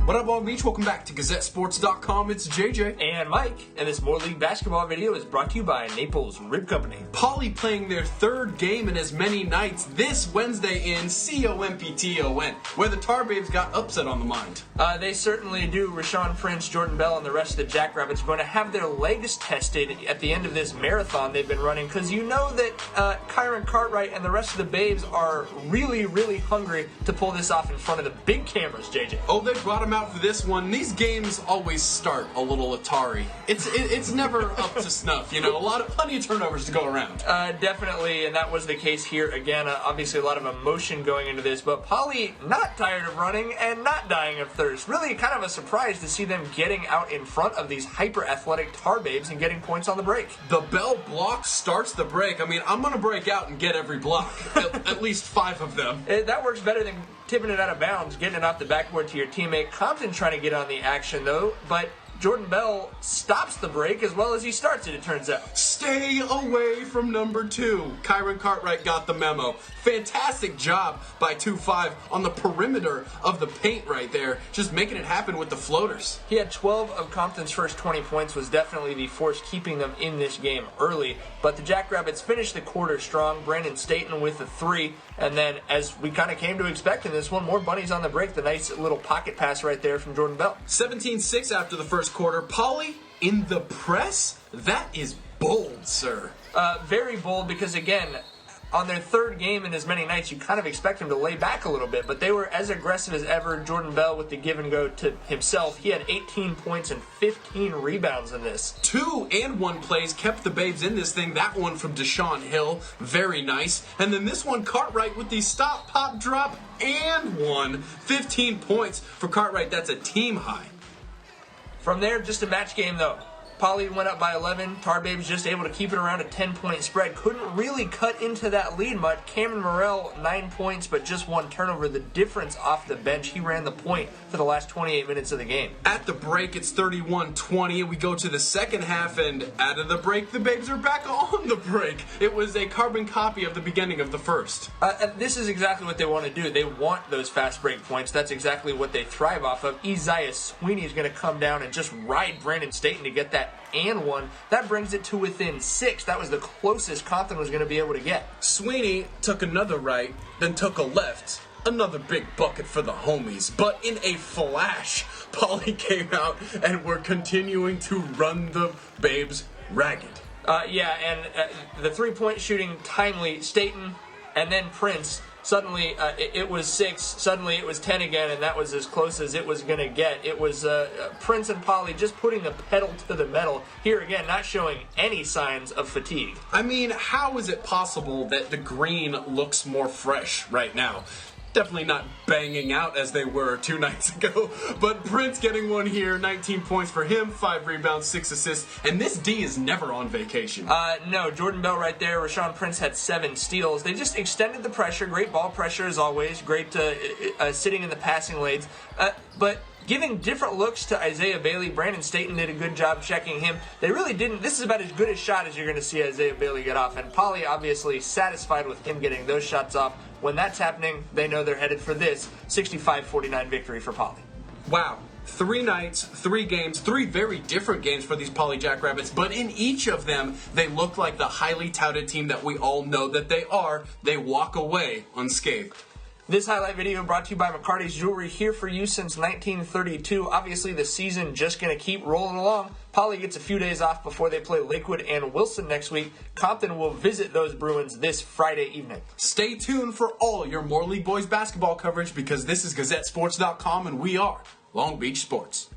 What up, Long Beach? Welcome back to GazetteSports.com. It's JJ. And Mike. And this More League basketball video is brought to you by Naples Rib Company. Poly playing their third game in as many nights this Wednesday in Compton, where the Tarbabes got upset on the mind. They certainly do. Rashawn Prince, Jordan Bell, and the rest of the Jackrabbits are going to have their legs tested at the end of this marathon they've been running, because you know that Kyron Cartwright and the rest of the Babes are really, really hungry to pull this off in front of the big cameras, JJ. Oh, they brought him out for this one. These games always start a little Atari. It's never up to snuff, you know. Plenty of turnovers to go around. Definitely, and that was the case here again. Obviously, a lot of emotion going into this, but Poly not tired of running and not dying of thirst. Really, kind of a surprise to see them getting out in front of these hyper-athletic Tarbabes and getting points on the break. The Bell block starts the break. I mean, I'm gonna break out and get every block, at least 5 of them. That works better than tipping it out of bounds, getting it off the backboard to your teammate. Compton trying to get on the action, though, but Jordan Bell stops the break as well as he starts it turns out. Stay away from number 2. Kyron Cartwright got the memo. Fantastic job by 2-5 on the perimeter of the paint right there, just making it happen with the floaters. He had 12 of Compton's first 20 points, was definitely the force keeping them in this game early, but the Jackrabbits finished the quarter strong. Brandon Staten with a 3, and then, as we kind of came to expect in this one, more bunnies on the break. The nice little pocket pass right there from Jordan Bell. 17-6 after the first quarter. Poly in the press? That is bold, sir. Very bold, because again, on their third game in as many nights, you kind of expect them to lay back a little bit, but they were as aggressive as ever. Jordan Bell with the give and go to himself. He had 18 points and 15 rebounds in this. 2 and 1 plays kept the Babes in this thing. That one from Deshaun Hill, very nice. And then this one, Cartwright with the stop, pop, drop, and 1. 15 points for Cartwright. That's a team high. From there, just a match game, though. Poly went up by 11. Tarbabe just able to keep it around a 10-point spread. Couldn't really cut into that lead much. Cameron Morrell, 9 points, but just 1 turnover. The difference off the bench. He ran the point for the last 28 minutes of the game. At the break, it's 31-20, and we go to the second half, and out of the break, the Babes are back on the break. It was a carbon copy of the beginning of the first. And this is exactly what they want to do. They want those fast break points. That's exactly what they thrive off of. Isaiah Sweeney is going to come down and just ride Brandon Staten to get that and 1. That brings it to within 6. That was the closest Compton was going to be able to get. Sweeney took another right, then took a left. Another big bucket for the homies. But in a flash, Poly came out and were continuing to run the Babes ragged. The three-point shooting timely. Staten and then Prince. Suddenly, it was 6. Suddenly, it was 10 again, and that was as close as it was going to get. It was Prince and Poly just putting the pedal to the metal. Here again, not showing any signs of fatigue. I mean, how is it possible that the green looks more fresh right now? Definitely not banging out as they were 2 nights ago. But Prince getting one here, 19 points for him, 5 rebounds, 6 assists. And this D is never on vacation. No, Jordan Bell right there. Rashawn Prince had 7 steals. They just extended the pressure. Great ball pressure as always. Great sitting in the passing lanes. But giving different looks to Isaiah Bailey. Brandon Staten did a good job checking him. They really didn't. This is about as good a shot as you're going to see Isaiah Bailey get off. And Poly obviously satisfied with him getting those shots off. When that's happening, they know they're headed for this 65-49 victory for Poly. Wow. 3 nights, 3 games, 3 very different games for these Poly Jackrabbits, but in each of them, they look like the highly touted team that we all know that they are. They walk away unscathed. This highlight video brought to you by McCarty's Jewelry, here for you since 1932. Obviously, the season just going to keep rolling along. Poly gets a few days off before they play Lakewood and Wilson next week. Compton will visit those Bruins this Friday evening. Stay tuned for all your More League Boys basketball coverage, because this is GazetteSports.com, and we are Long Beach Sports.